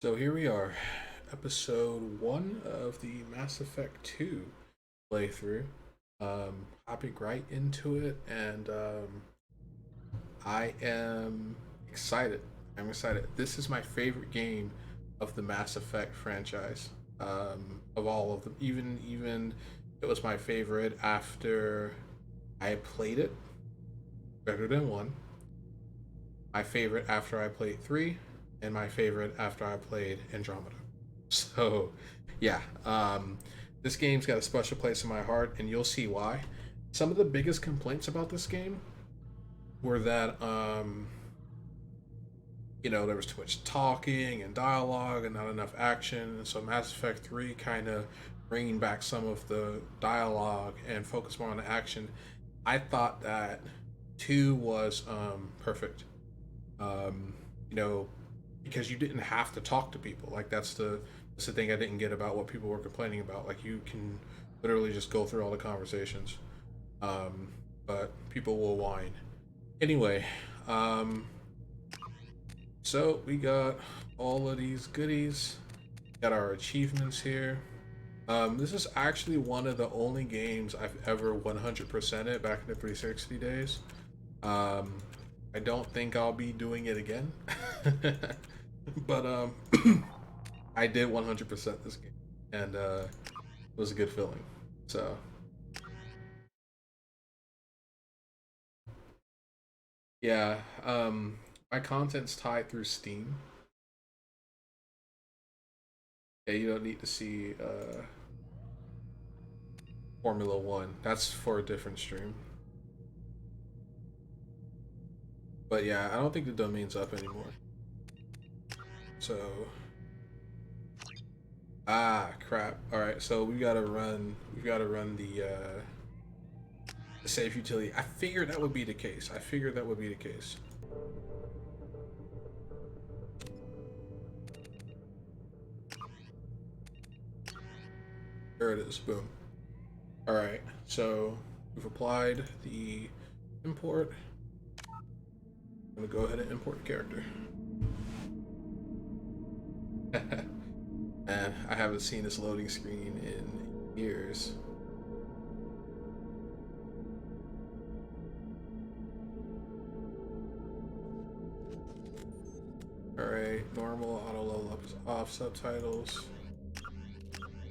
So here we are, episode 1 of the Mass Effect 2 playthrough. Hopping right into it, and I am excited. I'm excited. This is my favorite game of the Mass Effect franchise, of all of them. Even it was my favorite after I played it, better than 1. My favorite after I played 3, and my favorite after I played Andromeda. So, yeah, this game's got a special place in my heart, and you'll see why. Some of the biggest complaints about this game were that, there was too much talking and dialogue and not enough action. And so Mass Effect 3 kind of bringing back some of the dialogue and focus more on the action. I thought that 2 was perfect. Um, you know, because you didn't have to talk to people. Like that's the thing I didn't get about what people were complaining about. Like you can literally just go through all the conversations, um, but people will whine. Anyway, so we got all of these goodies. Got our achievements here. This is actually one of the only games I've ever 100%ed back in the 360 days. Um, I don't think I'll be doing it again. But I did 100% this game, and it was a good feeling. So yeah, my content's tied through Steam. Yeah, you don't need to see Formula One. That's for a different stream. But yeah, I don't think the domain's up anymore. So crap. All right, so we gotta run. We gotta run the save utility. I figured that would be the case. I figured that would be the case. There it is. Boom. All right. So we've applied the import. I'm gonna go ahead and import the character. And I haven't seen this loading screen in years. Alright, normal, auto level up is off, subtitles.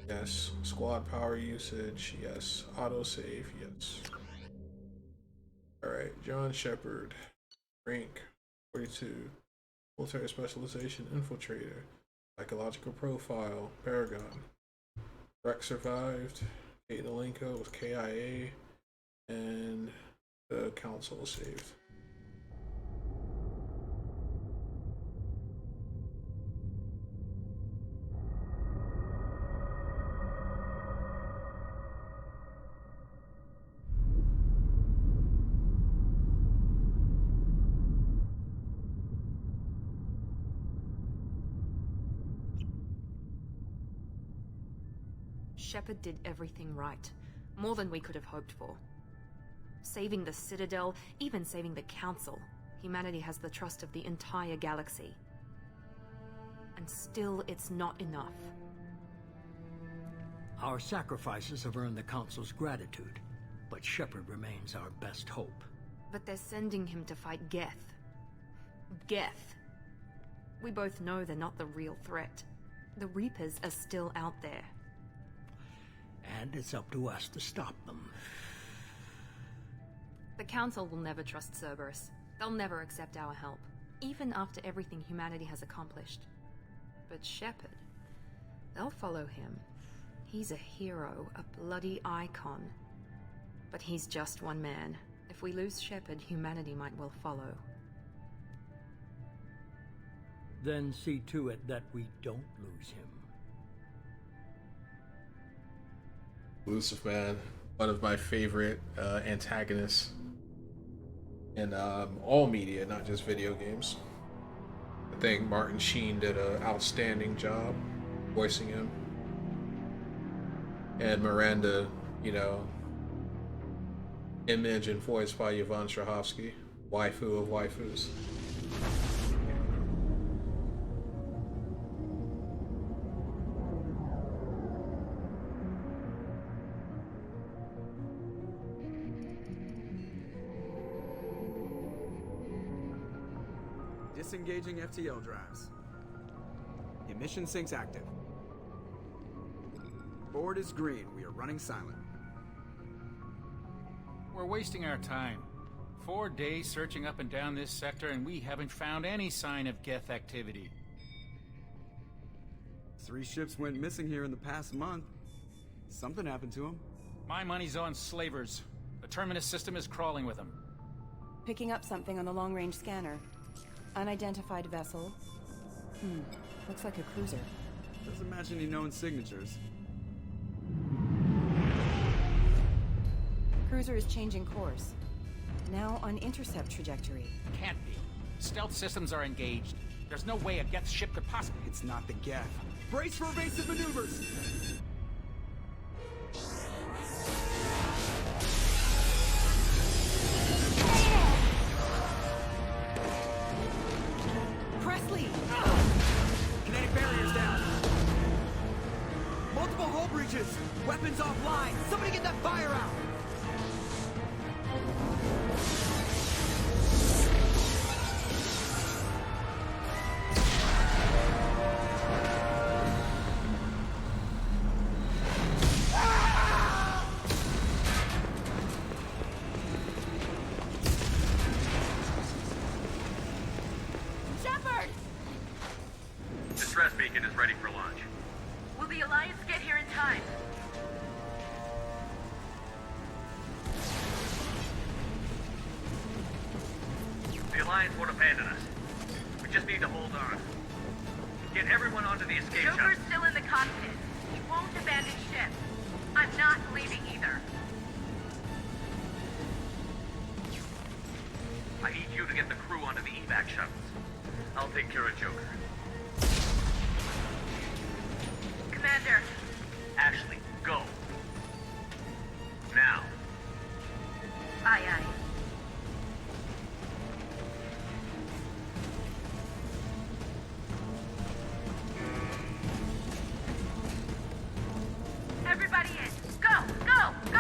Yes. Squad power usage, yes. Auto save, yes. Alright, John Shepard. Rank 42. Military specialization, infiltrator. Psychological profile, Paragon. Rex survived. Kate Nalenko was KIA. And the council saved. Shepard did everything right. More than we could have hoped for. Saving the Citadel, even saving the Council. Humanity has the trust of the entire galaxy. And still, it's not enough. Our sacrifices have earned the Council's gratitude, but Shepard remains our best hope. But they're sending him to fight Geth. Geth. We both know they're not the real threat. The Reapers are still out there. And it's up to us to stop them. The Council will never trust Cerberus. They'll never accept our help, even after everything humanity has accomplished. But Shepard, they'll follow him. He's a hero, a bloody icon. But he's just one man. If we lose Shepard, humanity might well follow. Then see to it that we don't lose him. Elusive Man, one of my favorite antagonists in all media, not just video games. I think Martin Sheen did an outstanding job voicing him. And Miranda, image and voiced by Yvonne Strahovski, waifu of waifus. Disengaging FTL drives. Emission sinks active. Board is green. We are running silent. We're wasting our time. 4 days searching up and down this sector, and we haven't found any sign of Geth activity. 3 ships went missing here in the past month. Something happened to them. My money's on slavers. The Terminus system is crawling with them. Picking up something on the long-range scanner. Unidentified vessel. Looks like a cruiser. Doesn't match any known signatures. Cruiser is changing course. Now on intercept trajectory. Can't be. Stealth systems are engaged. There's no way a Geth ship could possibly... It's not the Geth. Brace for evasive maneuvers! Presley! Kinetic barriers down. Multiple hull breaches. Weapons offline. Somebody get that fire out. Shepard! Distress beacon is ready for launch. Will the Alliance get here in time? The Alliance won't abandon us. We just need to hold on. Get everyone onto the escape Joker's shuttle. still in the cockpit. He won't abandon ship. I'm not leaving either. I need you to get the crew onto the evac shuttles. I'll take care of Joker. Commander, Ashley, go. Now. aye aye. Everybody in. Go, go, go!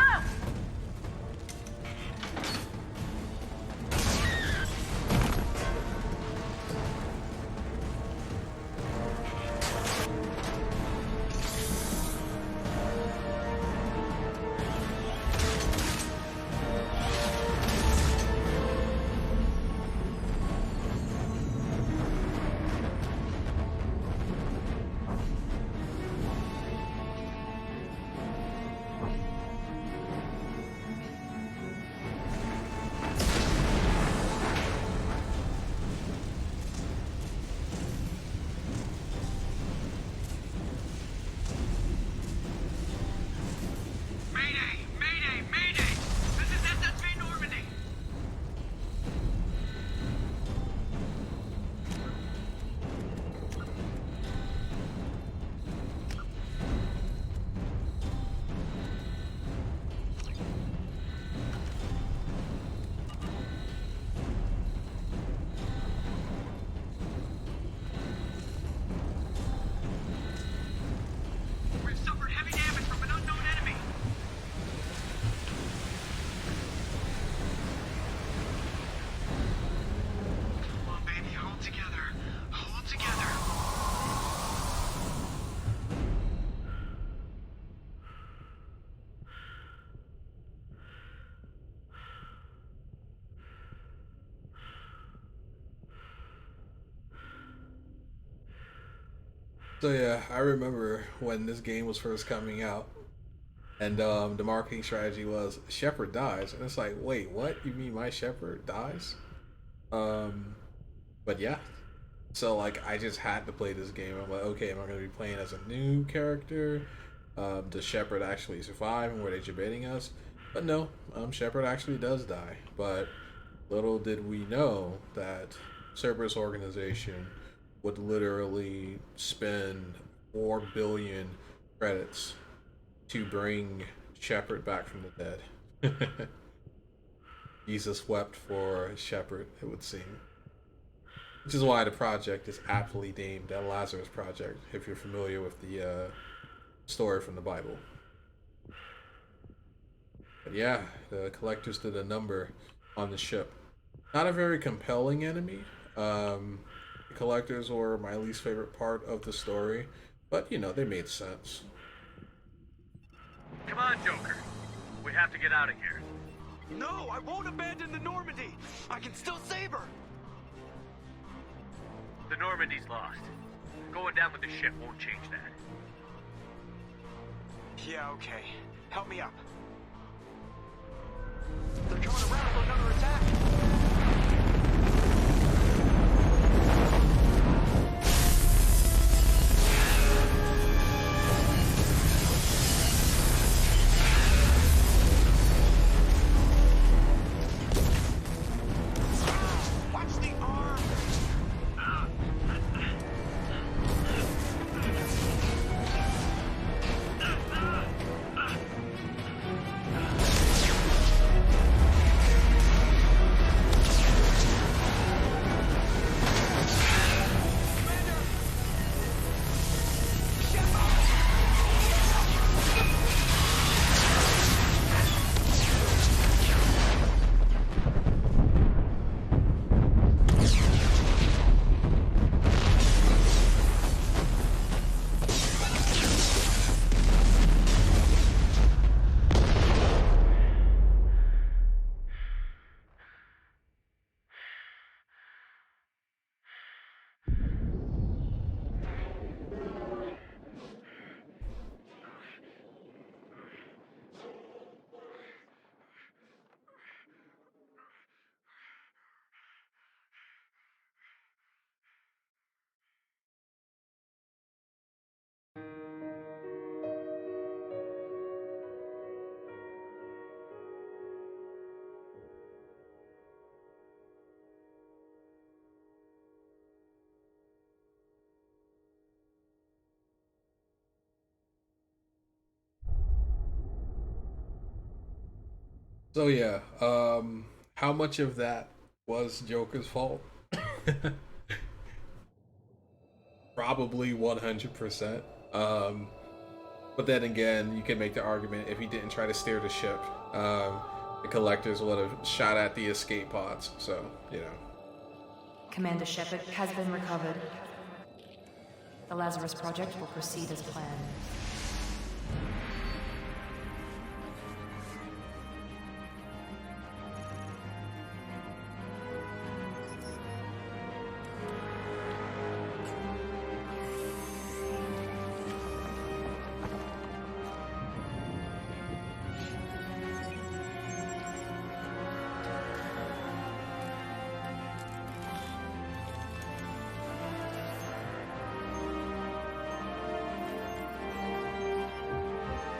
Mayday! Mayday! Mayday! This is SSV Normandy! We've suffered heavy damage from an unknown enemy. Come on, baby, hold together. Hold together. So yeah, I remember when this game was first coming out, and the marketing strategy was Shepard dies, and it's like, wait, what? You mean my Shepard dies? But yeah, so like I just had to play this game. I'm like, okay, am I going to be playing as a new character? Does Shepard actually survive, and were they debating us? But no, Shepard actually does die. But little did we know that Cerberus organization would literally spend 4 billion credits to bring Shepard back from the dead. Jesus wept for Shepard, it would seem. Which is why the project is aptly named the Lazarus Project, if you're familiar with the story from the Bible. But yeah, the collectors did a number on the ship. Not a very compelling enemy. The collectors were my least favorite part of the story, but you know, they made sense. Come on, Joker. We have to get out of here. No, I won't abandon the Normandy. I can still save her. The Normandy's lost. Going down with the ship won't change that. Yeah, okay. Help me up. They're coming around for another attack. Watch the arm. So yeah, how much of that was Joker's fault? Probably 100%. But then again, you can make the argument if he didn't try to steer the ship, the collectors would have shot at the escape pods. So, you know. Commander Shepard has been recovered. The Lazarus Project will proceed as planned.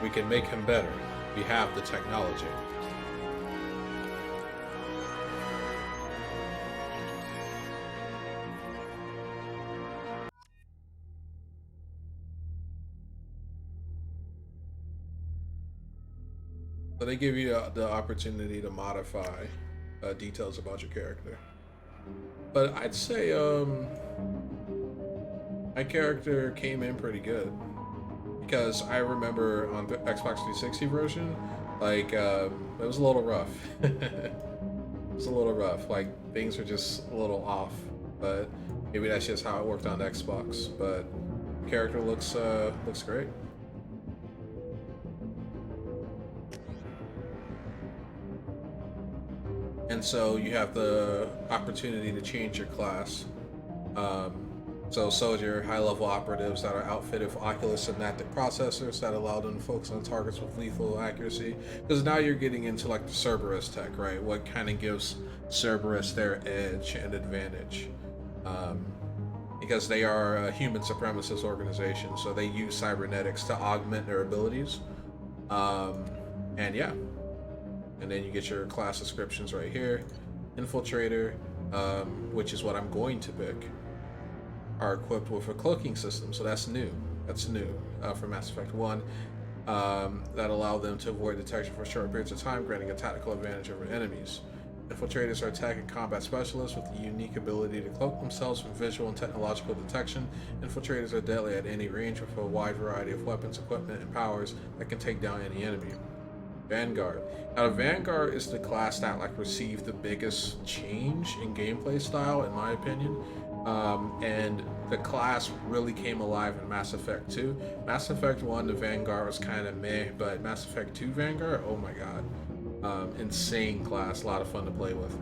We can make him better. We have the technology. So they give you the opportunity to modify details about your character. But I'd say my character came in pretty good. Because I remember on the Xbox 360 version, like, it was a little rough. It was a little rough. Like, things were just a little off. But maybe that's just how it worked on Xbox. But the character looks great. And so you have the opportunity to change your class. So soldier, high-level operatives that are outfitted with Oculus synaptic processors that allow them to focus on targets with lethal accuracy. Because now you're getting into like the Cerberus tech, right? What kind of gives Cerberus their edge and advantage? Because they are a human supremacist organization, so they use cybernetics to augment their abilities. And yeah. And then you get your class descriptions right here. Infiltrator, which is what I'm going to pick, are equipped with a cloaking system, so that's new. That's new for Mass Effect 1. That allow them to avoid detection for short periods of time, granting a tactical advantage over enemies. Infiltrators are attack and combat specialists with the unique ability to cloak themselves from visual and technological detection. Infiltrators are deadly at any range with a wide variety of weapons, equipment, and powers that can take down any enemy. Vanguard. Now, the Vanguard is the class that like received the biggest change in gameplay style, in my opinion. And the class really came alive in Mass Effect 2. Mass Effect 1, the Vanguard was kind of meh, but Mass Effect 2 Vanguard, oh my god. Insane class, a lot of fun to play with.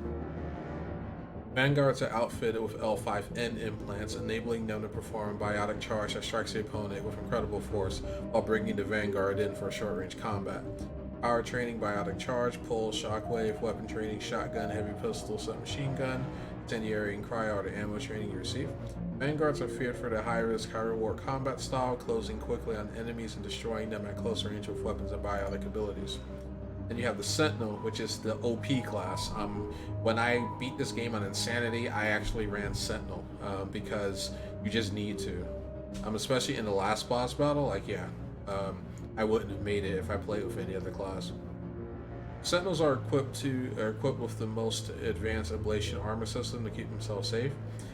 Vanguards are outfitted with L5N implants, enabling them to perform a biotic charge that strikes the opponent with incredible force while bringing the Vanguard in for short-range combat. Power training, biotic charge, pull, shockwave, weapon training, shotgun, heavy pistol, submachine gun, incendiary, and cryo ammo training you receive. Vanguards are feared for their high-risk, high-reward combat style, closing quickly on enemies and destroying them at close range with weapons and biotic abilities. Then you have the Sentinel, which is the OP class. When I beat this game on Insanity, I actually ran Sentinel because you just need to. Especially in the last boss battle, like I wouldn't have made it if I played with any other class. Sentinels are equipped with the most advanced ablation armor system to keep themselves safe.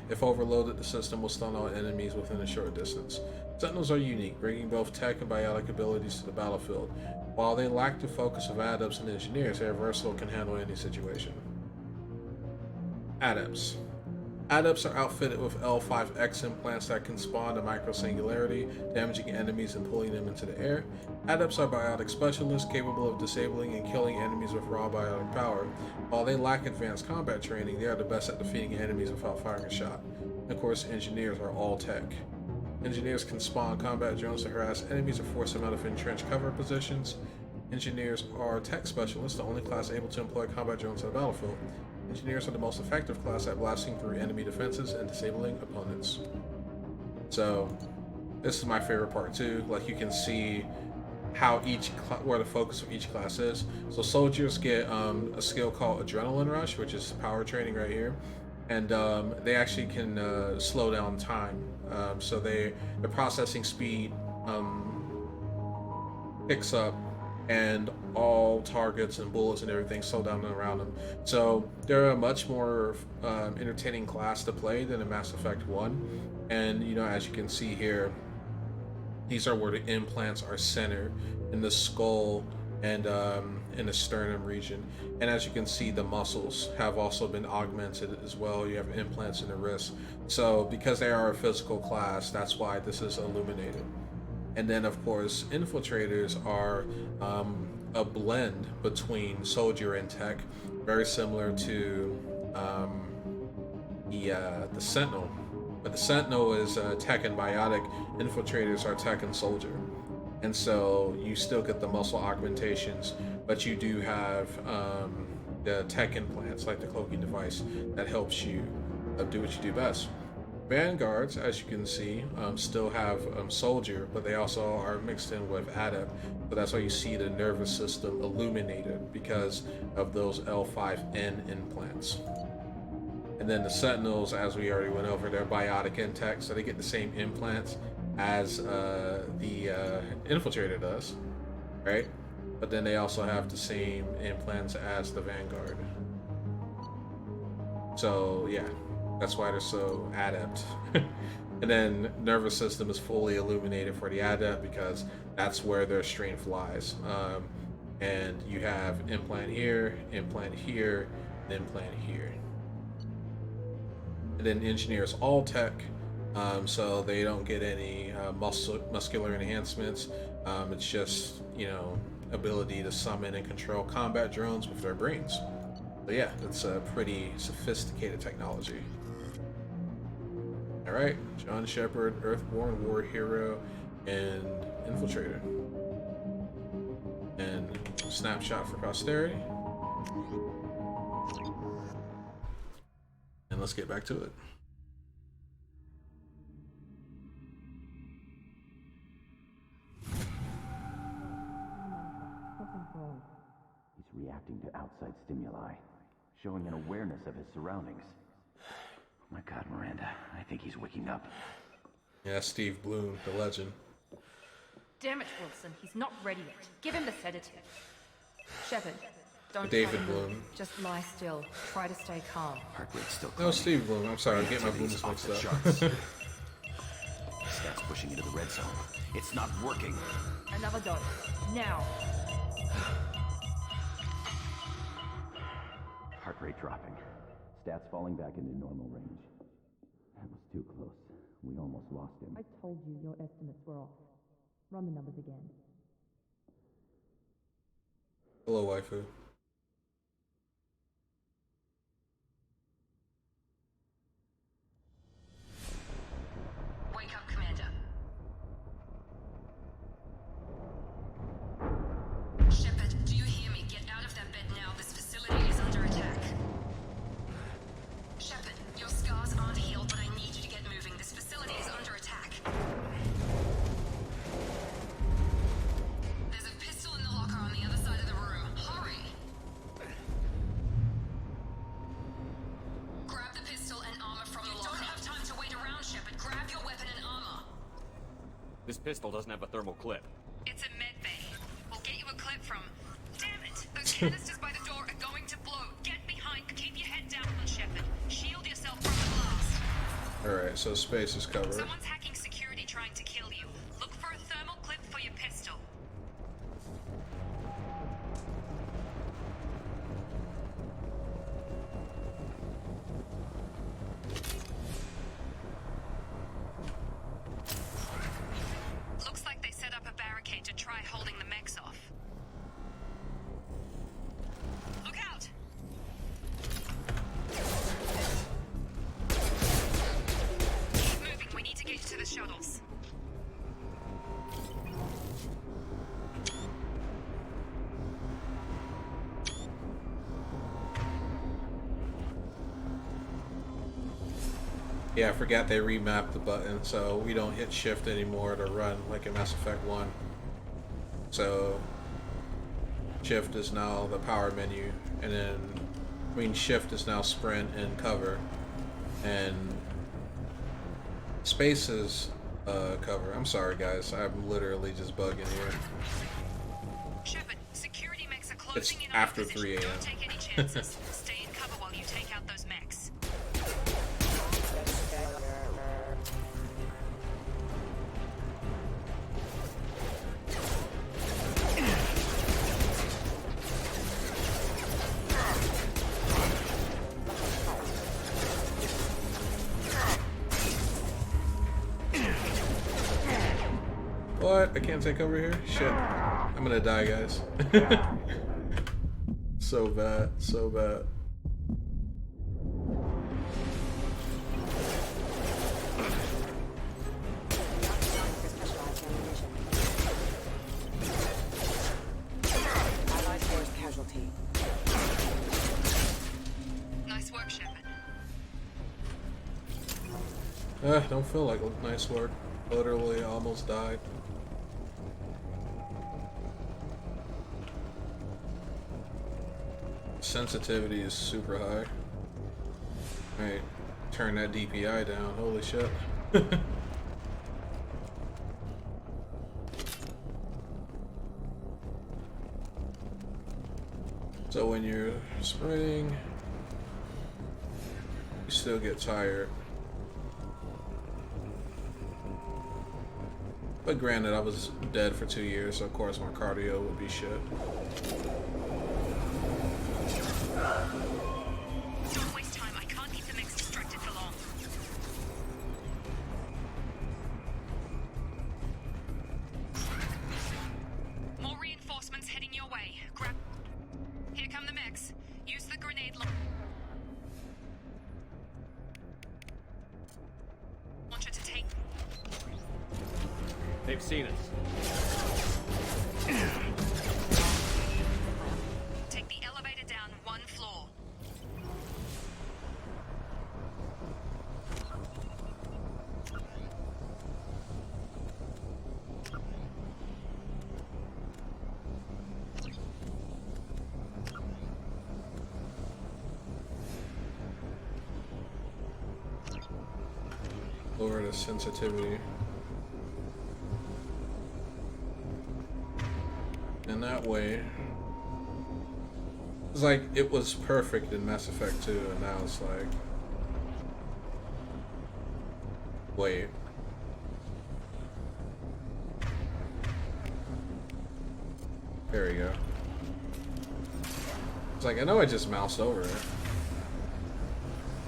If overloaded, the system will stun all enemies within a short distance. Sentinels are unique, bringing both tech and biotic abilities to the battlefield. While they lack the focus of adepts and engineers, they are versatile and can handle any situation. Adepts. Adepts are outfitted with L5X implants that can spawn a microsingularity, damaging enemies and pulling them into the air. Adepts are biotic specialists capable of disabling and killing enemies with raw biotic power. While they lack advanced combat training, they are the best at defeating enemies without firing a shot. And of course, engineers are all tech. Engineers can spawn combat drones to harass enemies or force them out of entrenched cover positions. Engineers are tech specialists, the only class able to employ combat drones on the battlefield. Engineers are the most effective class at blasting through enemy defenses and disabling opponents. So, this is my favorite part too. Like, you can see how where the focus of each class is. So soldiers get a skill called Adrenaline Rush, which is power training right here, and they actually can slow down time. So the processing speed picks up, and all targets and bullets and everything slow down around them. So they're a much more entertaining class to play than in Mass Effect 1. And as you can see here, these are where the implants are centered in the skull and in the sternum region. And as you can see, the muscles have also been augmented as well. You have implants in the wrist. So because they are a physical class, that's why this is illuminated. And then, of course, infiltrators are a blend between soldier and tech, very similar to the Sentinel. But the Sentinel is tech and biotic. Infiltrators are tech and soldier. And so you still get the muscle augmentations, but you do have the tech implants, like the cloaking device, that helps you do what you do best. Vanguards, as you can see, still have soldier, but they also are mixed in with adept. So that's why you see the nervous system illuminated, because of those L5N implants. And then the Sentinels, as we already went over, they're biotic and tech, so they get the same implants as the Infiltrator does, right? But then they also have the same implants as the Vanguard. So yeah, that's why they're so adept. And then nervous system is fully illuminated for the adept because that's where their strength lies. And you have implant here, and implant here. And then engineers all tech, so they don't get any muscular enhancements. It's just, ability to summon and control combat drones with their brains. So yeah, it's a pretty sophisticated technology. Alright, John Shepard, Earthborn War Hero, and Infiltrator. And snapshot for posterity. And let's get back to it. He's reacting to outside stimuli, showing an awareness of his surroundings. Oh my God, Miranda, I think he's waking up. Yeah, Steve Bloom, the legend. Damn it, Wilson, he's not ready yet. Give him the sedative. Shepard, don't David try to move. Bloom. Just lie still. Try to stay calm. Heart rate's still No, climbing. Steve Bloom. I'm sorry, I'm getting my Reactivity's Blooms off mixed the up. charts. Stats pushing into the red zone. It's not working. Another dose. Now. Heart rate dropping. Stats falling back into normal range. That was too close. We almost lost him. I told you your estimates were off. Run the numbers again. Hello, waifu. Wake up, Commander. Shepard, do you hear me? Get out of that bed now. This facility is under attack. Shepard, your scars aren't healed, but I need you to get moving. This facility is under attack. There's a pistol in the locker on the other side of the room. Hurry! Grab the pistol and armor from the locker. You don't have time to wait around, Shepard. Grab your weapon and armor. This pistol doesn't have a thermal clip. It's a med bay. We'll get you a clip from... Damn it! Those canisters by the door are going to blow. Get behind. Keep your head down, Shepard. Shield yourself from the blast. Alright, so space is covered. Someone's hacking security trying to kill you. Look for a thermal clip for your pistol. Looks like they set up a barricade to try holding the mechs off. Look out! Keep moving, we need to get you to the shuttles. Yeah, I forgot they remapped the button, so we don't hit shift anymore to run like in Mass Effect 1. So shift is now the power menu, and then shift is now sprint and cover, and space is cover. I'm sorry guys, I'm literally just bugging here. Shepard, security mechs are closing It's in on after your position. 3 a.m. Don't take any chances. Stay in cover while you take out those mechs. What? I can't take over here? Shit. I'm gonna die, guys. So bad. So bad. Nice work, Shepard. Don't feel like nice work. Literally almost died. Sensitivity is super high. Alright, turn that DPI down. Holy shit. So when you're sprinting, you still get tired. But granted, I was dead for 2 years, so of course my cardio would be shit. Don't waste time. I can't keep the mechs distracted for long. More reinforcements heading your way. Grab. Here come the mechs. Use the grenade launcher to take. They've seen us. Take the elevator down 1 floor. Lower the sensitivity. And that way, it's like it was perfect in Mass Effect 2, and now it's like, wait. There we go. It's like, I know I just moused over it.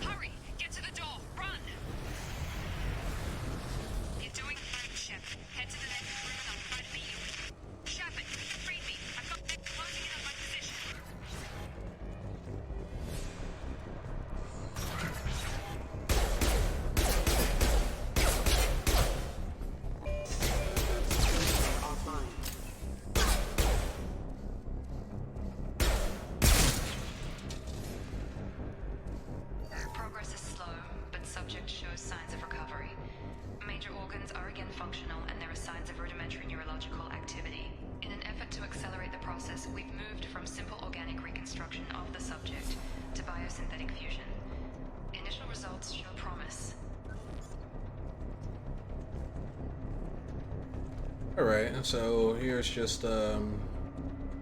Hurry! Get to the door! Run! organs are again functional and there are signs of rudimentary neurological activity. In an effort to accelerate the process, we've moved from simple organic reconstruction of the subject to biosynthetic fusion. Initial results show promise. Alright, and so here's just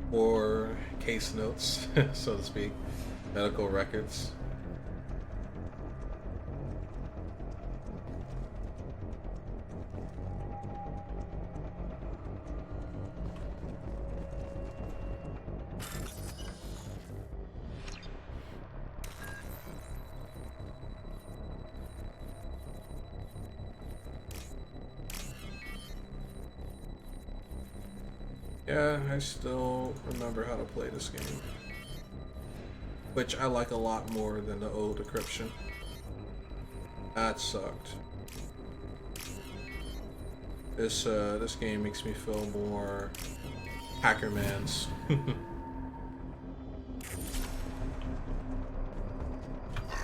more case notes, so to speak, medical records. Yeah, I still remember how to play this game, which I like a lot more than the old decryption. That sucked. This game makes me feel more Hackerman's. Log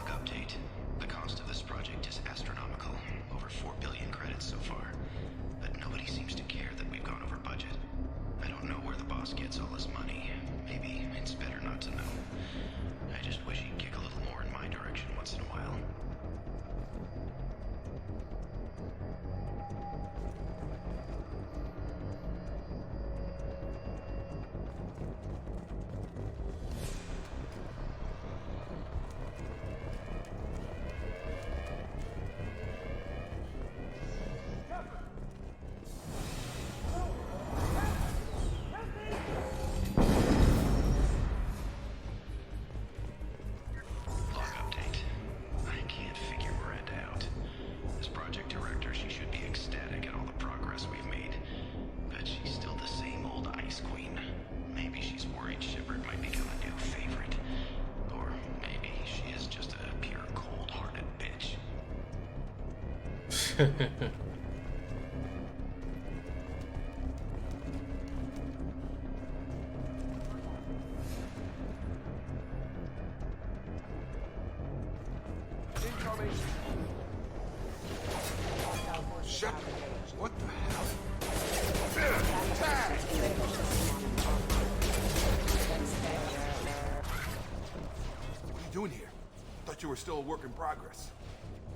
update. The cost of this project is astronomical. Over 4 billion credits so far. But nobody seems to care that we've gone over budget. I don't know where the boss gets all his money. Maybe it's better not to know. I just wish he'd kick a little more in my direction once in a while. Shepard might become a new favorite. Or maybe she is just a pure cold-hearted bitch. Shepard, what the hell? What are you doing here? Thought you were still a work in progress.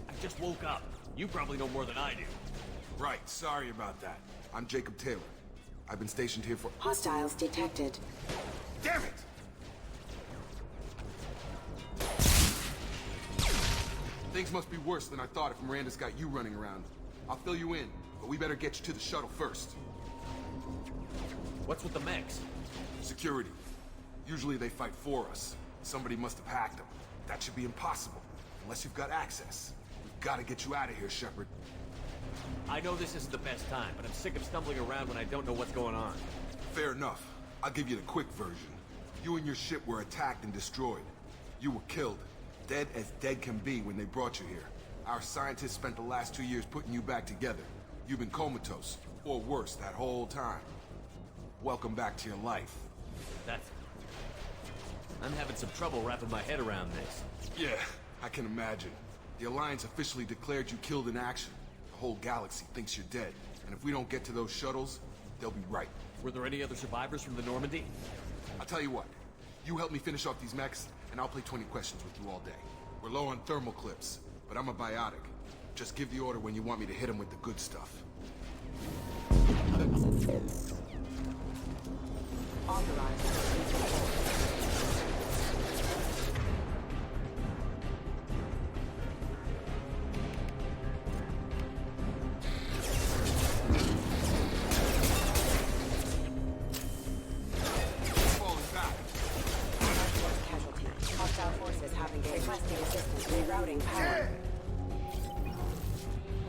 I just woke up. You probably know more than I do. Right, sorry about that. I'm Jacob Taylor. I've been stationed here for— Hostiles detected. Damn it! Things must be worse than I thought if Miranda's got you running around. I'll fill you in, but we better get you to the shuttle first. What's with the mechs? Security. Usually they fight for us. Somebody must have hacked them. That should be impossible, unless you've got access. We've got to get you out of here, Shepard. I know this isn't the best time, but I'm sick of stumbling around when I don't know what's going on. Fair enough. I'll give you the quick version. You and your ship were attacked and destroyed. You were killed. Dead as dead can be when they brought you here. Our scientists spent the last 2 years putting you back together. You've been comatose, or worse, that whole time. Welcome back to your life. That's... I'm having some trouble wrapping my head around this. Yeah, I can imagine. The Alliance officially declared you killed in action. The whole galaxy thinks you're dead. And if we don't get to those shuttles, they'll be right. Were there any other survivors from the Normandy? I'll tell you what. You help me finish off these mechs, and I'll play 20 questions with you all day. We're low on thermal clips, but I'm a biotic. Just give the order when you want me to hit them with the good stuff.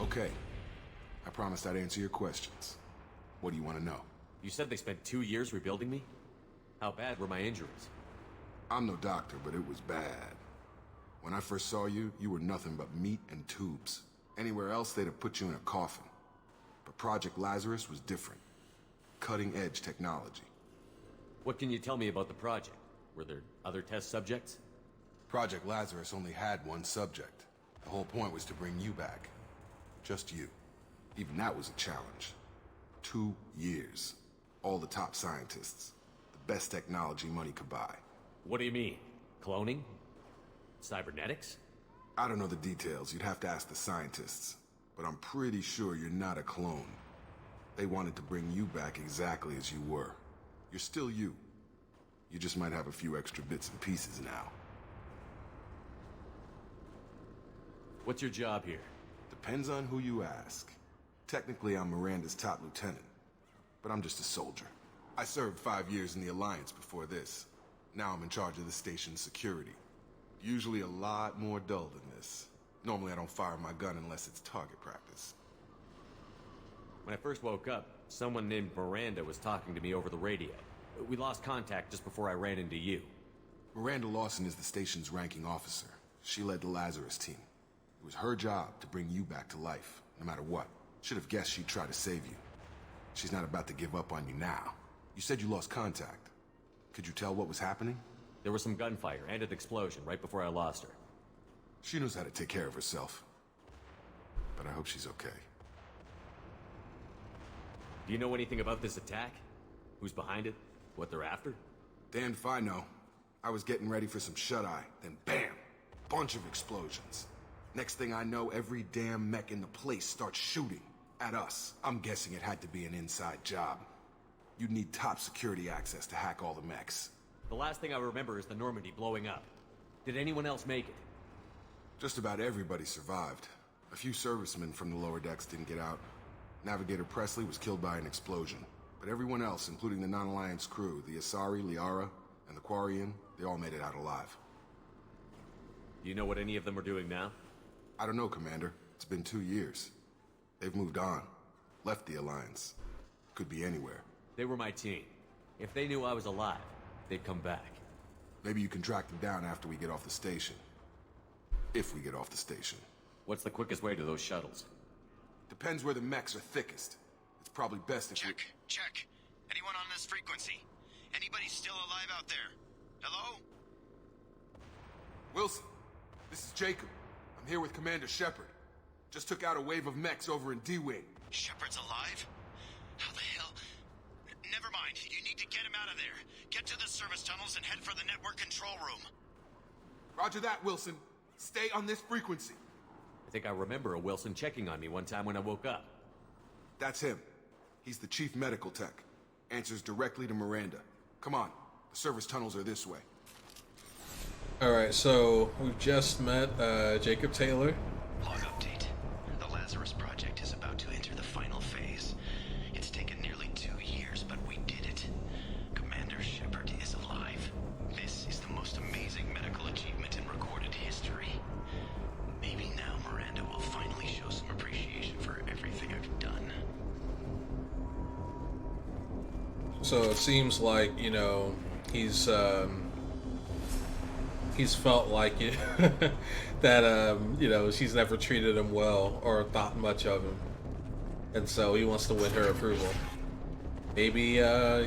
Okay. I promised I'd answer your questions. What do you want to know? You said they spent 2 years rebuilding me? How bad were my injuries? I'm no doctor, but it was bad. When I first saw you, you were nothing but meat and tubes. Anywhere else, they'd have put you in a coffin. But Project Lazarus was different. Cutting-edge technology. What can you tell me about the project? Were there other test subjects? Project Lazarus only had one subject. The whole point was to bring you back. Just you. Even that was a challenge. 2 years. All the top scientists. The best technology money could buy. What do you mean? Cloning? Cybernetics? I don't know the details. You'd have to ask the scientists. But I'm pretty sure you're not a clone. They wanted to bring you back exactly as you were. You're still you. You just might have a few extra bits and pieces now. What's your job here? Depends on who you ask. Technically, I'm Miranda's top lieutenant. But I'm just a soldier. I served 5 years in the Alliance before this. Now I'm in charge of the station's security. Usually a lot more dull than this. Normally I don't fire my gun unless it's target practice. When I first woke up, someone named Miranda was talking to me over the radio. We lost contact just before I ran into you. Miranda Lawson is the station's ranking officer. She led the Lazarus team. It was her job to bring you back to life, no matter what. Should have guessed she'd try to save you. She's not about to give up on you now. You said you lost contact. Could you tell what was happening? There was some gunfire and an explosion right before I lost her. She knows how to take care of herself. But I hope she's okay. Do you know anything about this attack? Who's behind it? What they're after? Damned if I know. I was getting ready for some shut-eye, then bam! Bunch of explosions. Next thing I know, every damn mech in the place starts shooting at us. I'm guessing it had to be an inside job. You'd need top security access to hack all the mechs. The last thing I remember is the Normandy blowing up. Did anyone else make it? Just about everybody survived. A few servicemen from the lower decks didn't get out. Navigator Presley was killed by an explosion. But everyone else, including the non-Alliance crew, the Asari, Liara, and the Quarian, they all made it out alive. Do you know what any of them are doing now? I don't know, Commander. It's been 2 years. They've moved on. Left the Alliance. Could be anywhere. They were my team. If they knew I was alive, they'd come back. Maybe you can track them down after we get off the station. If we get off the station. What's the quickest way to those shuttles? Depends where the mechs are thickest. It's probably best if Check. Anyone on this frequency? Anybody still alive out there? Hello? Wilson, this is Jacob. I'm here with Commander Shepard. Just took out a wave of mechs over in D-Wing. Shepard's alive? How the hell? Never mind. You need to get him out of there. Get to the service tunnels and head for the network control room. Roger that, Wilson. Stay on this frequency. I think I remember a Wilson checking on me one time when I woke up. That's him. He's the chief medical tech. Answers directly to Miranda. Come on. The service tunnels are this way. Alright, so we've just met Jacob Taylor. Log update. The Lazarus project is about to enter the final phase. It's taken nearly 2 years, but we did it. Commander Shepard is alive. This is the most amazing medical achievement in recorded history. Maybe now Miranda will finally show some appreciation for everything I've done. So it seems like, you know, he's felt like it that you know, she's never treated him well or thought much of him, and so he wants to win her approval. Maybe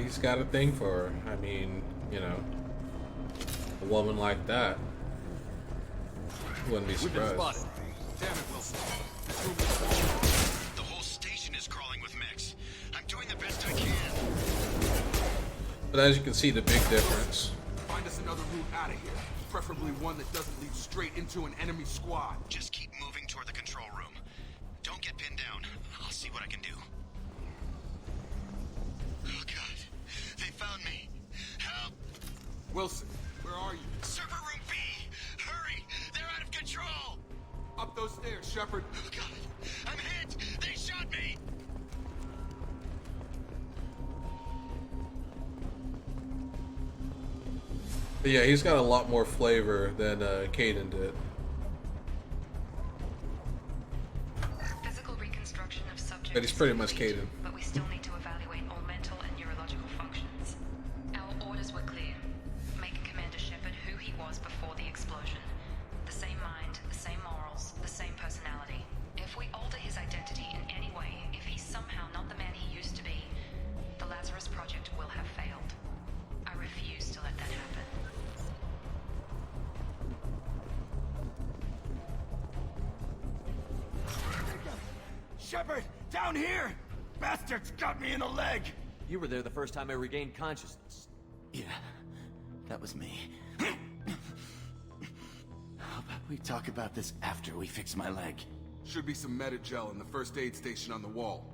he's got a thing for her. I mean, you know, a woman like that, wouldn't be surprised. Damn it, Wilson. The whole station is crawling with mechs. I'm doing the best I can. But as you can see, the big difference. Find us another route out of here. Preferably one that doesn't lead straight into an enemy squad. Just keep moving toward the control room. Don't get pinned down. I'll see what I can do. Oh, God. They found me. Help! Wilson, where are you? Server room B! Hurry! They're out of control! Up those stairs, Shepard. Oh, God. I'm hit! They shot me! But yeah, he's got a lot more flavor than Caden did. Physical reconstruction of subject. But he's pretty much Caden. But we still need to evaluate all mental and neurological functions. Our orders were clear. Make Commander Shepard who he was before the explosion. The same mind, the same morals, the same personality. If we alter his identity in any way, if he's somehow not the man he used to be, the Lazarus Project will have failed. I refuse to let that happen. Shepard, Down here! Bastards got me in the leg! You were there the first time I regained consciousness. Yeah, that was me. How about we talk about this after we fix my leg? Should be some Metagel in the first aid station on the wall.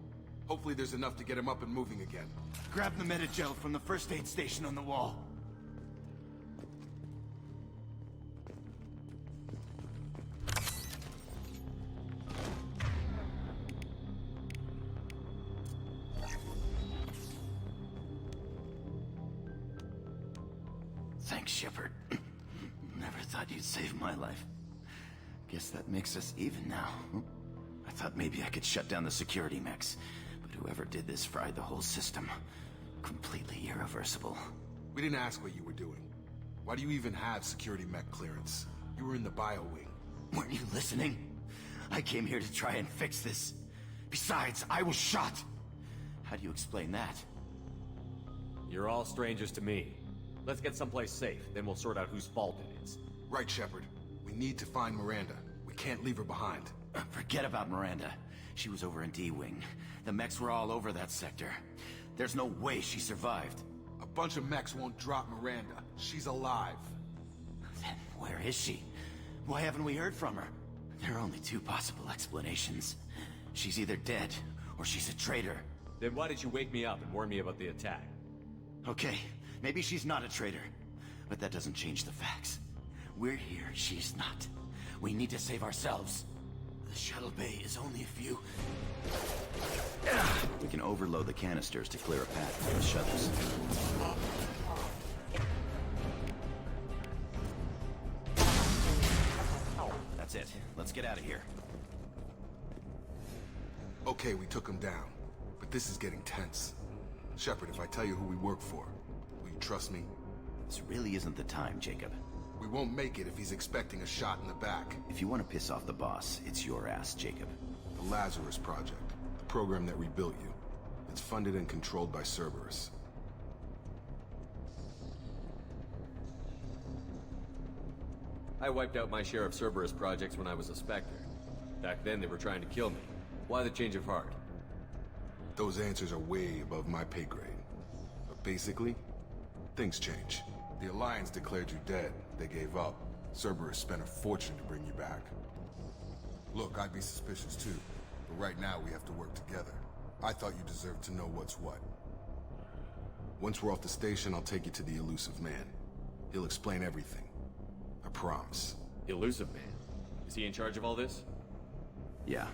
Hopefully there's enough to get him up and moving again. Grab the Metagel from the first aid station on the wall. Thanks, Shepard. Never thought you'd save my life. Guess that makes us even now. I thought maybe I could shut down the security mechs, but whoever did this fried the whole system. Completely irreversible. We didn't ask what you were doing. Why do you even have security mech clearance? You were in the bio wing. Weren't you listening? I came here to try and fix this. Besides, I was shot. How do you explain that? You're all strangers to me. Let's get someplace safe, then we'll sort out whose fault it is. Right, Shepard. We need to find Miranda. We can't leave her behind. Forget about Miranda. She was over in D-Wing. The mechs were all over that sector. There's no way she survived. A bunch of mechs won't drop Miranda. She's alive. Then where is she? Why haven't we heard from her? There are only two possible explanations. She's either dead, or she's a traitor. Then why did you wake me up and warn me about the attack? Okay, maybe she's not a traitor. But that doesn't change the facts. We're here, she's not. We need to save ourselves. The shuttle bay is only a few... We can overload the canisters to clear a path for the shuttles. That's it. Let's get out of here. Okay, we took him down. But this is getting tense. Shepard, if I tell you who we work for, will you trust me? This really isn't the time, Jacob. We won't make it if he's expecting a shot in the back. If you want to piss off the boss, it's your ass, Jacob. The Lazarus Project. The program that rebuilt you. It's funded and controlled by Cerberus. I wiped out my share of Cerberus projects when I was a Spectre. Back then they were trying to kill me. Why the change of heart? Those answers are way above my pay grade. But basically, things change. The Alliance declared you dead. They gave up. Cerberus spent a fortune to bring you back. Look, I'd be suspicious too. But right now we have to work together. I thought you deserved to know what's what. Once we're off the station, I'll take you to the Elusive Man. He'll explain everything. I promise. Elusive Man? Is he in charge of all this? Yeah.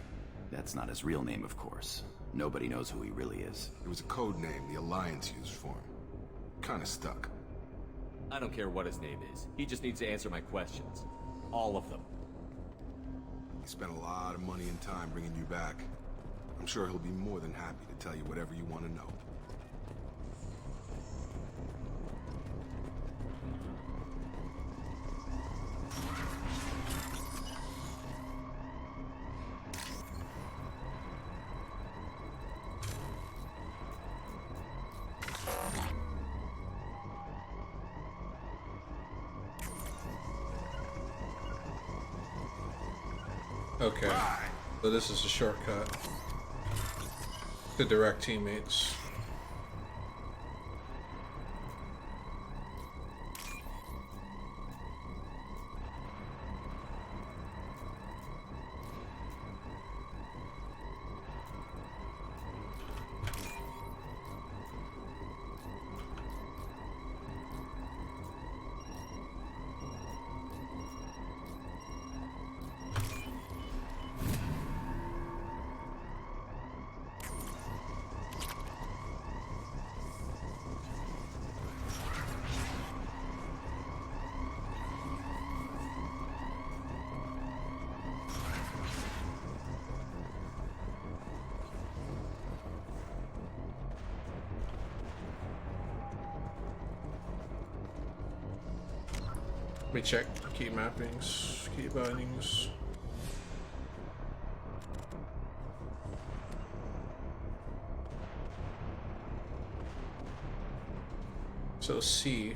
That's not his real name, of course. Nobody knows who he really is. It was a code name the Alliance used for him. Kinda stuck. I don't care what his name is. He just needs to answer my questions. All of them. He spent a lot of money and time bringing you back. I'm sure he'll be more than happy to tell you whatever you want to know. Okay, so this is a shortcut to direct teammates. Let me check key mappings, key bindings. So C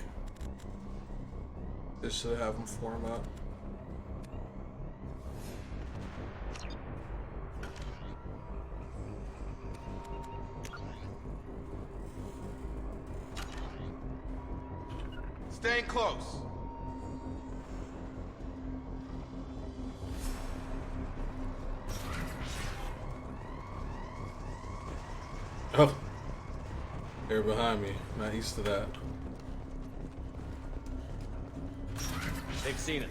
is to have them form up. Staying close. Oh, they're behind me. Not used to that. They've seen us.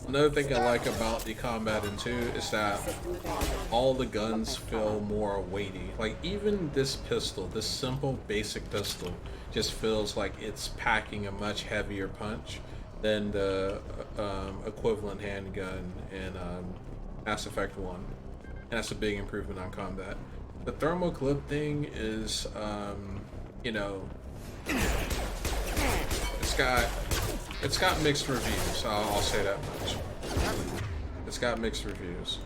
Another thing I like about the combat in 2 is that all the guns feel more weighty. Like, even this pistol, this simple basic pistol, just feels like it's packing a much heavier punch than the equivalent handgun in Mass Effect 1. And that's a big improvement on combat. The thermal clip thing is, you know, it's got mixed reviews. I'll say that much. It's got mixed reviews.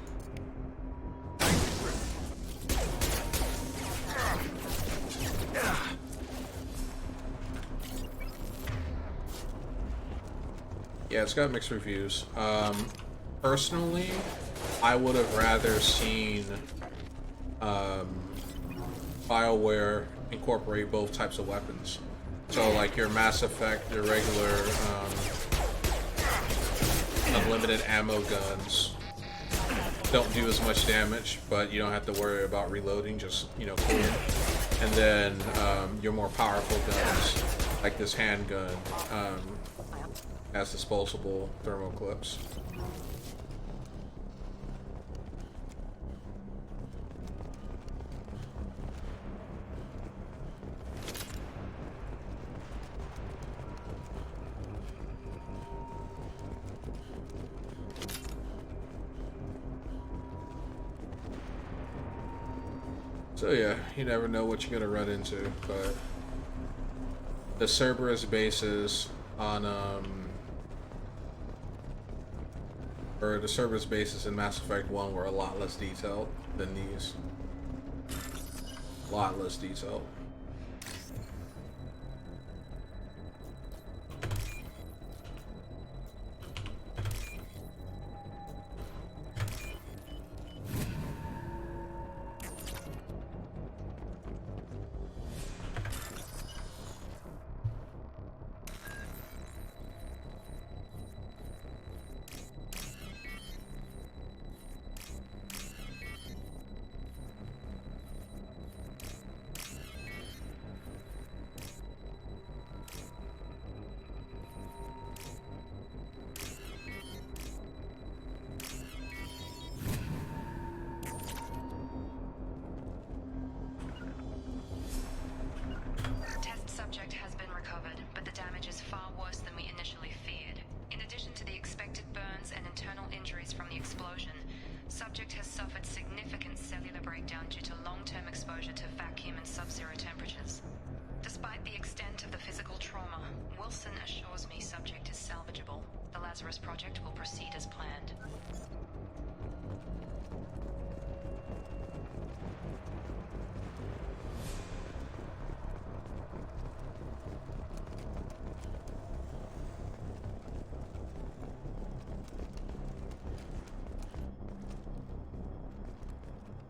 Yeah, it's got mixed reviews. Personally, I would have rather seen BioWare incorporate both types of weapons. So, like your Mass Effect, your regular unlimited ammo guns don't do as much damage, but you don't have to worry about reloading, just, you know, cool. And then your more powerful guns, like this handgun, has disposable thermal clips. So yeah, you never know what you're gonna run into, but the Cerberus bases on or the Cerberus bases in Mass Effect 1 were a lot less detailed than these. A lot less detailed.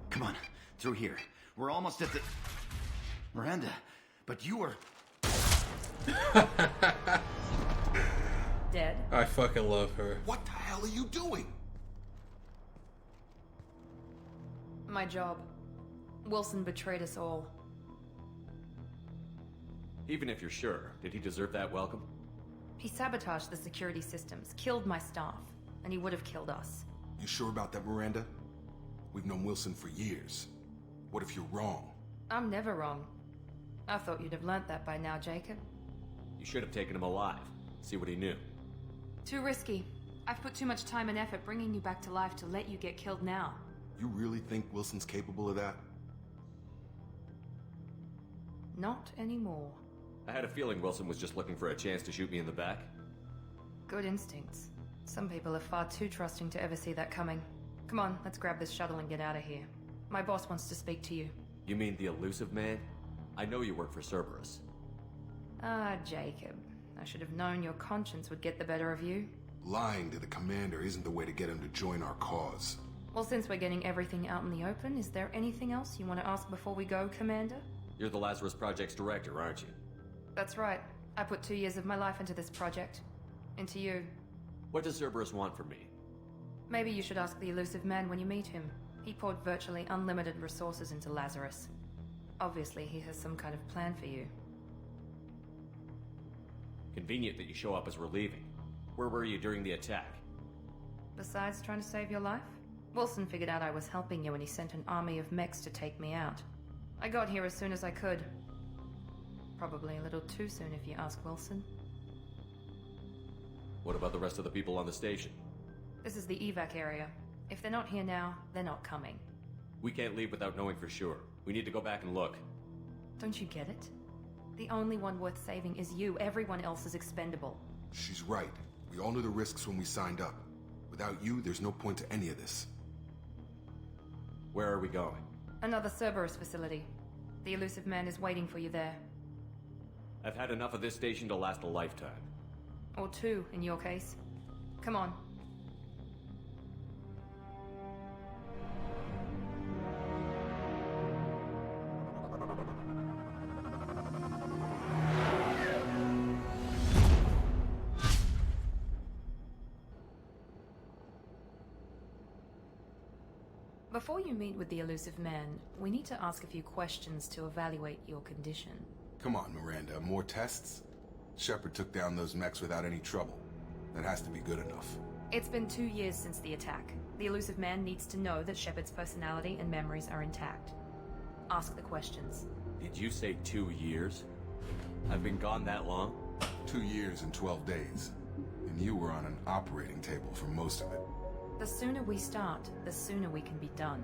Come on, through here. We're almost at the... Miranda, but you were... Dead? I fucking love her. What the hell are you doing? My job. Wilson betrayed us all. Even if you're sure, did he deserve that welcome? He sabotaged the security systems, killed my staff, and he would have killed us. You sure about that, Miranda? We've known Wilson for years. What if you're wrong? I'm never wrong. I thought you'd have learnt that by now, Jacob. You should have taken him alive. See what he knew. Too risky. I've put too much time and effort bringing you back to life to let you get killed now. You really think Wilson's capable of that? Not anymore. I had a feeling Wilson was just looking for a chance to shoot me in the back. Good instincts. Some people are far too trusting to ever see that coming. Come on, let's grab this shuttle and get out of here. My boss wants to speak to you. You mean the elusive man? I know you work for Cerberus. Ah, Jacob. I should have known your conscience would get the better of you. Lying to the commander isn't the way to get him to join our cause. Well, since we're getting everything out in the open, is there anything else you want to ask before we go, Commander? You're the Lazarus Project's director, aren't you? That's right. I put 2 years of my life into this project. Into you. What does Cerberus want from me? Maybe you should ask the elusive man when you meet him. He poured virtually unlimited resources into Lazarus. Obviously, he has some kind of plan for you. Convenient that you show up as we're leaving. Where were you during the attack? Besides trying to save your life, Wilson figured out I was helping you and he sent an army of mechs to take me out. I got here as soon as I could. Probably a little too soon if you ask Wilson. What about the rest of the people on the station? This is the evac area. If they're not here now, they're not coming. We can't leave without knowing for sure. We need to go back and look. Don't you get it? The only one worth saving is you. Everyone else is expendable. She's right. We all knew the risks when we signed up. Without you, there's no point to any of this. Where are we going? Another Cerberus facility. The elusive man is waiting for you there. I've had enough of this station to last a lifetime. Or 2, in your case. Come on. Before you meet with the elusive man, we need to ask a few questions to evaluate your condition. Come on, Miranda, more tests? Shepard took down those mechs without any trouble. That has to be good enough. It's been 2 years since the attack. The elusive man needs to know that Shepard's personality and memories are intact. Ask the questions. Did you say 2 years? I've been gone that long? 2 years and 12 days. And you were on an operating table for most of it. The sooner we start, the sooner we can be done.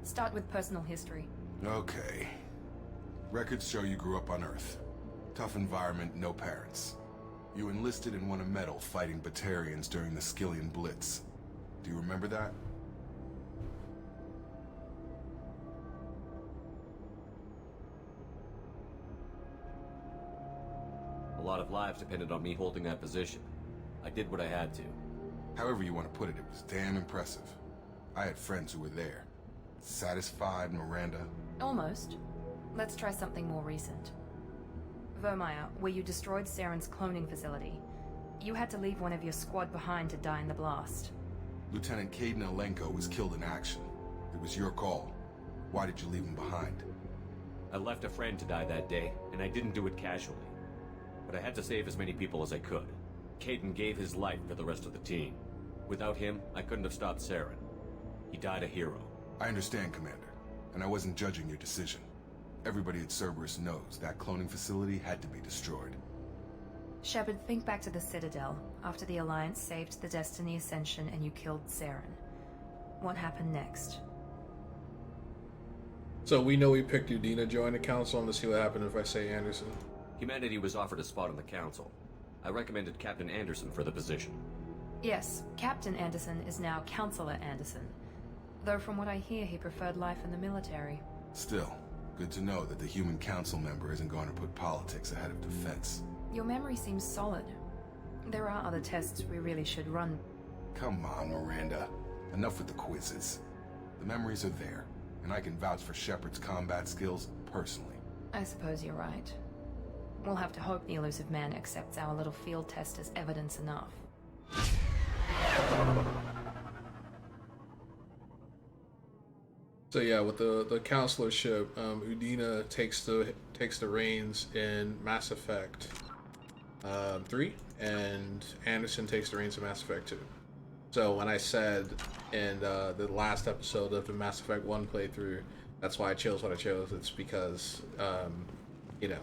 Start with personal history. Okay. Records show you grew up on Earth. Tough environment, no parents. You enlisted and won a medal fighting Batarians during the Skillian Blitz. Do you remember that? A lot of lives depended on me holding that position. I did what I had to. However you want to put it, it was damn impressive. I had friends who were there. Satisfied, Miranda? Almost. Let's try something more recent. Vermeer, where you destroyed Saren's cloning facility. You had to leave one of your squad behind to die in the blast. Lieutenant Caden Alenko was killed in action. It was your call. Why did you leave him behind? I left a friend to die that day, and I didn't do it casually. But I had to save as many people as I could. Caden gave his life for the rest of the team. Without him, I couldn't have stopped Saren. He died a hero. I understand, Commander, and I wasn't judging your decision. Everybody at Cerberus knows that cloning facility had to be destroyed. Shepard, think back to the Citadel, after the Alliance saved the Destiny Ascension and you killed Saren. What happened next? So we know we picked Udina to join the Council, and let's see what happened if I say Anderson. Humanity was offered a spot on the Council. I recommended Captain Anderson for the position. Yes, Captain Anderson is now Counselor Anderson. Though from what I hear, he preferred life in the military. Still, good to know that the human council member isn't going to put politics ahead of defense. Your memory seems solid. There are other tests we really should run. Come on, Miranda. Enough with the quizzes. The memories are there, and I can vouch for Shepard's combat skills personally. I suppose you're right. We'll have to hope the elusive man accepts our little field test as evidence enough. So yeah, with the counselorship, Udina takes the reins in Mass Effect 3, and Anderson takes the reins in Mass Effect 2. So when I said in the last episode of the Mass Effect 1 playthrough, that's why I chose what I chose. It's because you know,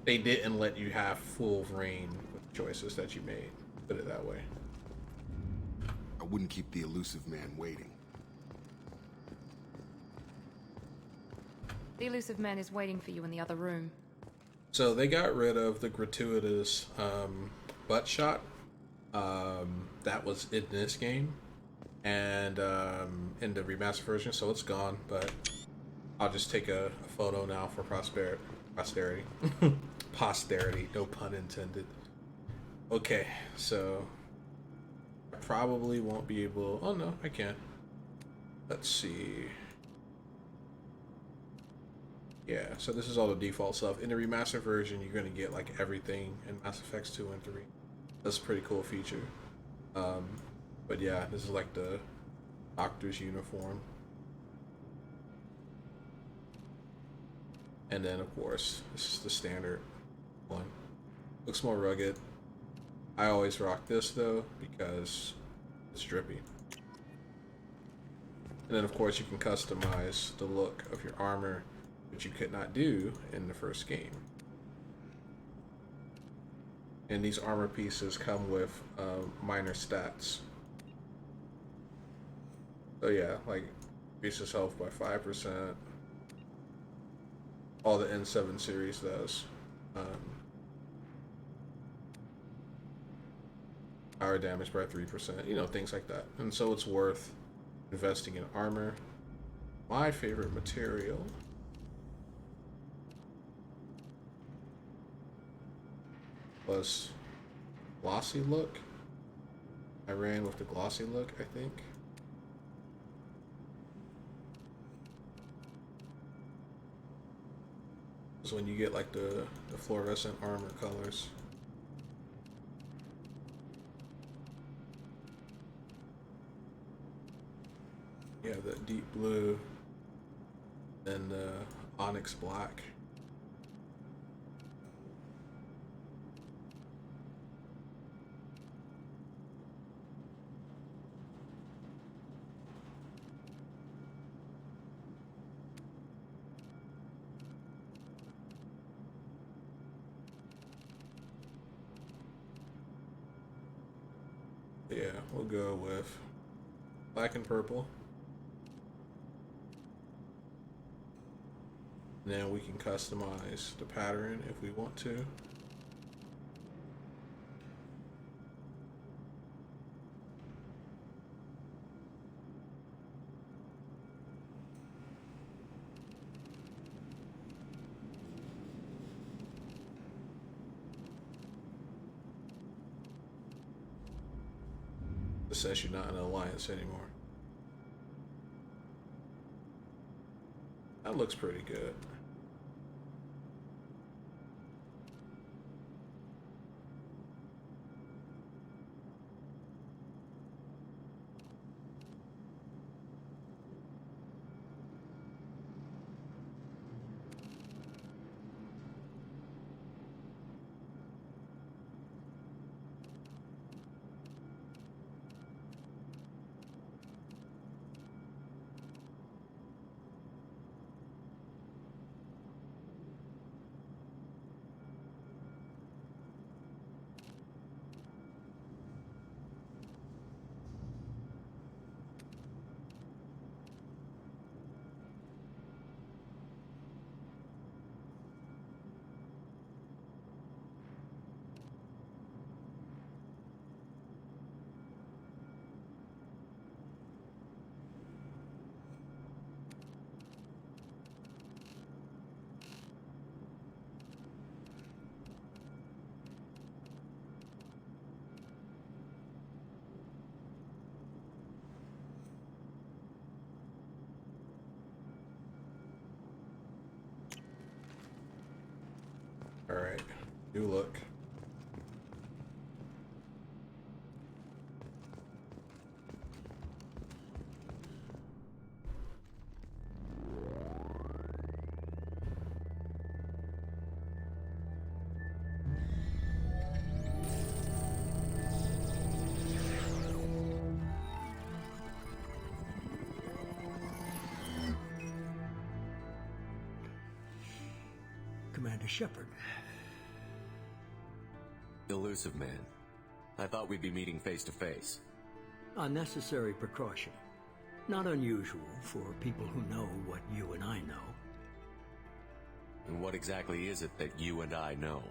they didn't let you have full reign with the choices that you made. Put it that way. I wouldn't keep the elusive man waiting. The elusive man is waiting for you in the other room. So they got rid of the gratuitous butt shot that was in this game and in the remastered version, so it's gone, but I'll just take a photo now for posterity. Posterity, no pun intended. Okay, so probably won't be able... Oh, no, I can. Let's see. Yeah, so this is all the default stuff. In the remastered version, you're going to get like everything in Mass Effects 2 and 3. That's a pretty cool feature. But yeah, this is like the doctor's uniform. And then, of course, this is the standard one. Looks more rugged. I always rock this, though, because it's drippy. And then, of course, you can customize the look of your armor, which you could not do in the first game. And these armor pieces come with minor stats. So yeah, like increases health by 5%. All the N7 series does. Power damage by 3%, you know, things like that. And so it's worth investing in armor. My favorite material was glossy look. I ran with the glossy look, I think. So when you get like the fluorescent armor colors. Yeah, the deep blue and the onyx black. Yeah, we'll go with black and purple. And then we can customize the pattern if we want to. It says you're not in an alliance anymore. That looks pretty good. Alright, new look. Commander Shepard. Elusive man. I thought we'd be meeting face to face. A necessary precaution. Not unusual for people who know what you and I know. And what exactly is it that you and I know?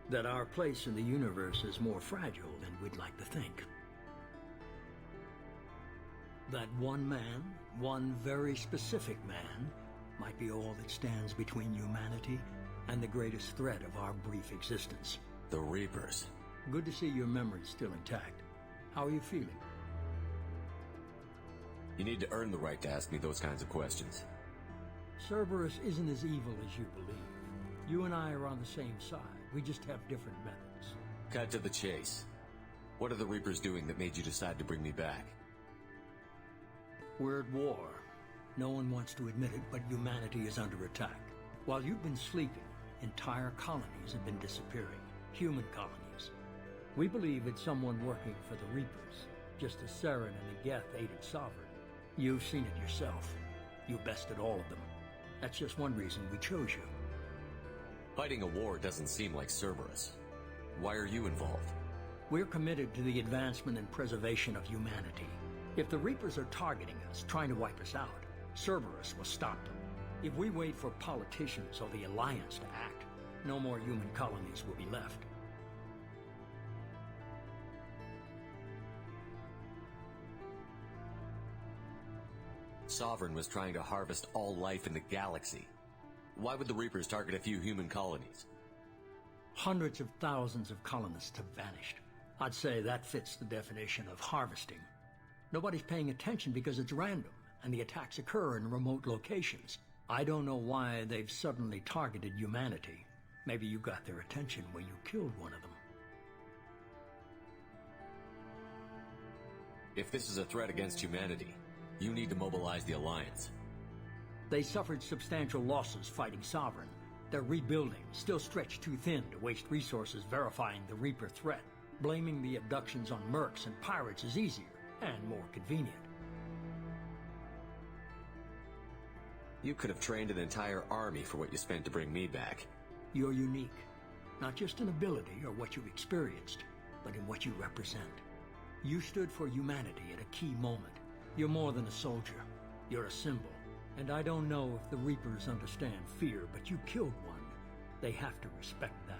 That our place in the universe is more fragile than we'd like to think. That one man, one very specific man, might be all that stands between humanity and the greatest threat of our brief existence. The Reapers. Good to see your memory's still intact. How are you feeling? You need to earn the right to ask me those kinds of questions. Cerberus isn't as evil as you believe. You and I are on the same side. We just have different methods. Cut to the chase. What are the Reapers doing that made you decide to bring me back? We're at war. No one wants to admit it, but humanity is under attack. While you've been sleeping, entire colonies have been disappearing. Human colonies. We believe it's someone working for the Reapers, just as Saren and the Geth aided Sovereign. You've seen it yourself. You bested all of them. That's just one reason we chose you. Fighting a war doesn't seem like Cerberus. Why are you involved? We're committed to the advancement and preservation of humanity. If the Reapers are targeting us, trying to wipe us out, Cerberus will stop them. If we wait for politicians or the Alliance to act, no more human colonies will be left. Sovereign was trying to harvest all life in the galaxy. Why would the Reapers target a few human colonies? Hundreds of thousands of colonists have vanished. I'd say that fits the definition of harvesting. Nobody's paying attention because it's random, and the attacks occur in remote locations. I don't know why they've suddenly targeted humanity. Maybe you got their attention when you killed one of them. If this is a threat against humanity, you need to mobilize the Alliance. They suffered substantial losses fighting Sovereign. They're rebuilding, still stretched too thin to waste resources verifying the Reaper threat. Blaming the abductions on mercs and pirates is easier and more convenient. You could have trained an entire army for what you spent to bring me back. You're unique, not just in ability or what you've experienced, but in what you represent. You stood for humanity at a key moment. You're more than a soldier. You're a symbol. And I don't know if the Reapers understand fear, but you killed one. They have to respect that.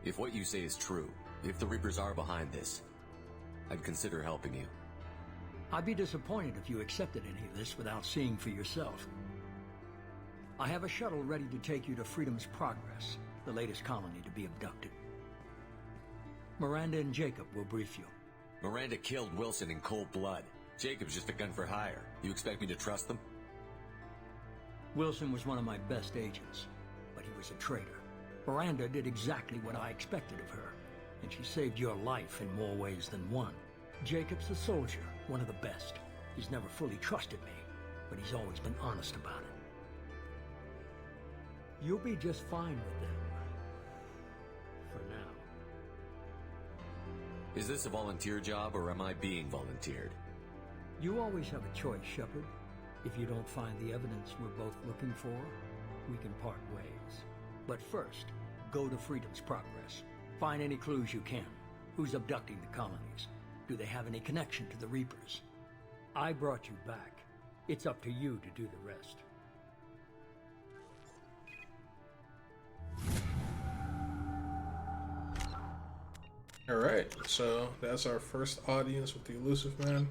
If what you say is true, if the Reapers are behind this, I'd consider helping you. I'd be disappointed if you accepted any of this without seeing for yourself. I have a shuttle ready to take you to Freedom's Progress, the latest colony to be abducted. Miranda and Jacob will brief you. Miranda killed Wilson in cold blood. Jacob's just a gun for hire. You expect me to trust them? Wilson was one of my best agents, but he was a traitor. Miranda did exactly what I expected of her, and she saved your life in more ways than one. Jacob's a soldier, one of the best. He's never fully trusted me, but he's always been honest about it. You'll be just fine with them. For now. Is this a volunteer job, or am I being volunteered? You always have a choice, Shepard. If you don't find the evidence we're both looking for, we can part ways. But first, go to Freedom's Progress. Find any clues you can. Who's abducting the colonies? Do they have any connection to the Reapers? I brought you back. It's up to you to do the rest. Alright, so that's our first audience with the Elusive Man.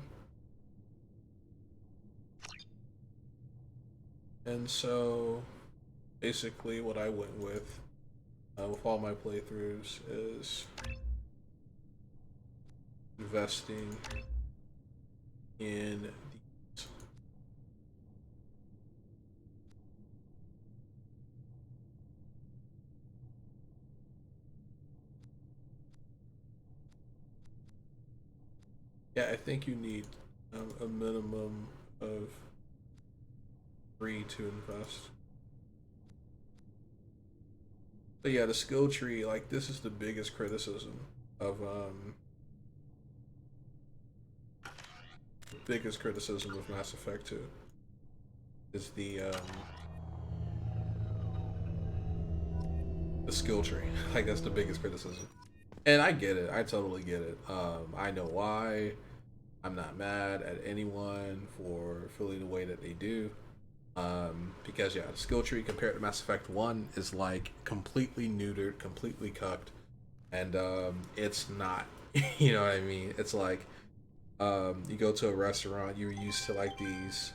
And so, basically what I went with all my playthroughs is investing in these. Yeah, I think you need a minimum of 3 to invest. But yeah, the skill tree, like, this is the biggest criticism of Mass Effect 2 is the skill tree. Like, that's the biggest criticism. And I get it. I totally get it. I know why. I'm not mad at anyone for feeling the way that they do. Because yeah, the skill tree compared to Mass Effect 1 is like completely neutered, completely cucked, and it's not, you know what I mean? It's like you go to a restaurant, you're used to like these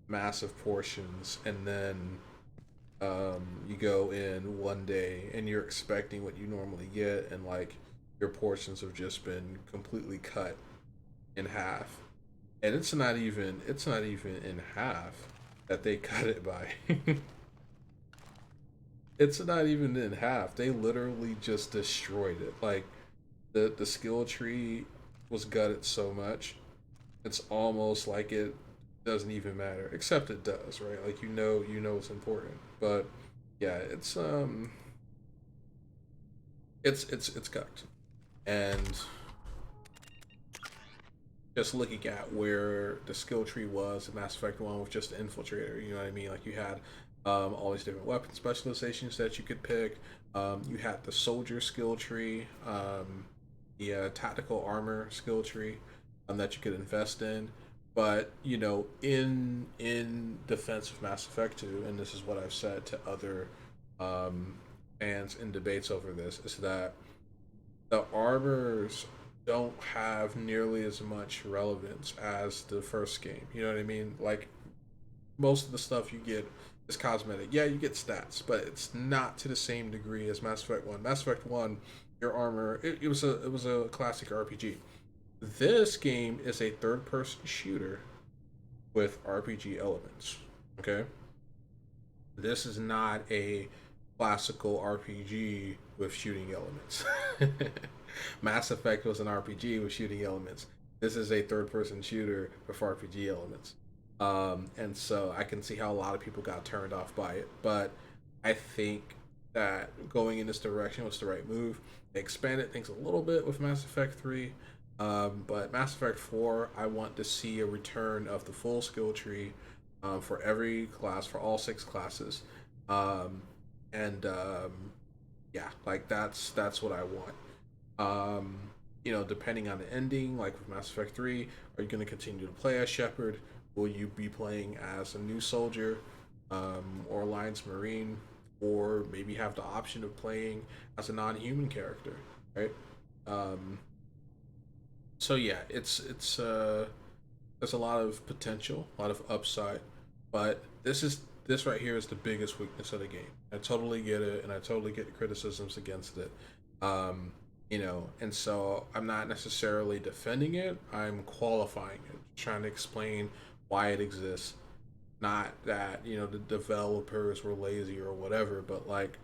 massive portions, and then you go in one day and you're expecting what you normally get, and like your portions have just been completely cut in half. and it's not even in half that they cut it by. It's not even in half. They literally just destroyed it. Like the skill tree was gutted so much, it's almost like it doesn't even matter. Except it does, right? Like you know it's important. But yeah, it's cooked. And just looking at where the skill tree was in Mass Effect 1 with just the infiltrator, you know what I mean? Like you had all these different weapon specializations that you could pick. You had the soldier skill tree, the tactical armor skill tree that you could invest in. But you know, in defense of Mass Effect 2, and this is what I've said to other fans in debates over this, is that the armors don't have nearly as much relevance as the first game. You know what I mean? Like most of the stuff you get is cosmetic. Yeah, you get stats, but it's not to the same degree as Mass Effect 1. Mass Effect 1, your armor, it was a classic RPG. This game is a third-person shooter with RPG elements. Okay? This is not a classical RPG with shooting elements. Mass Effect was an RPG with shooting elements. This is a third-person shooter with RPG elements. And so I can see how a lot of people got turned off by it. But I think that going in this direction was the right move. They expanded things a little bit with Mass Effect 3. But Mass Effect 4, I want to see a return of the full skill tree for every class, for all 6 classes. Yeah, like that's what I want. You know, depending on the ending, like with Mass Effect 3, are you going to continue to play as Shepard? Will you be playing as a new soldier or Alliance Marine, or maybe have the option of playing as a non-human character, right? So yeah, it's there's a lot of potential, a lot of upside, but this right here is the biggest weakness of the game. I totally get it, and I totally get the criticisms against it. You know, and so I'm not necessarily defending it. I'm qualifying it, trying to explain why it exists. Not that, you know, the developers were lazy or whatever, but like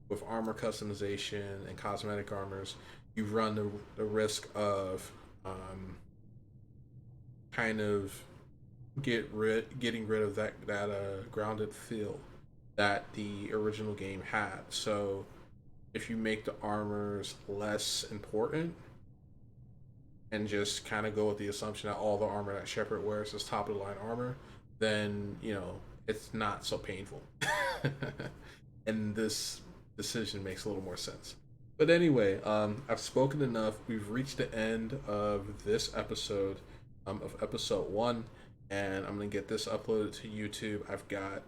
with armor customization and cosmetic armors, you run the risk of kind of getting rid of that grounded feel that the original game had. So if you make the armors less important and just kind of go with the assumption that all the armor that Shepard wears is top of the line armor, then, you know, it's not so painful. And this decision makes a little more sense. But anyway, I've spoken enough. We've reached the end of this episode of episode 1, and I'm gonna get this uploaded to YouTube. I've got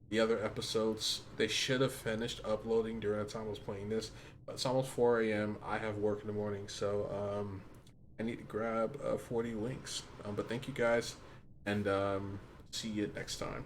the other episodes. They should have finished uploading during the time I was playing this, but it's almost 4 a.m. I have work in the morning, so I need to grab 40 links. But thank you guys, and see you next time.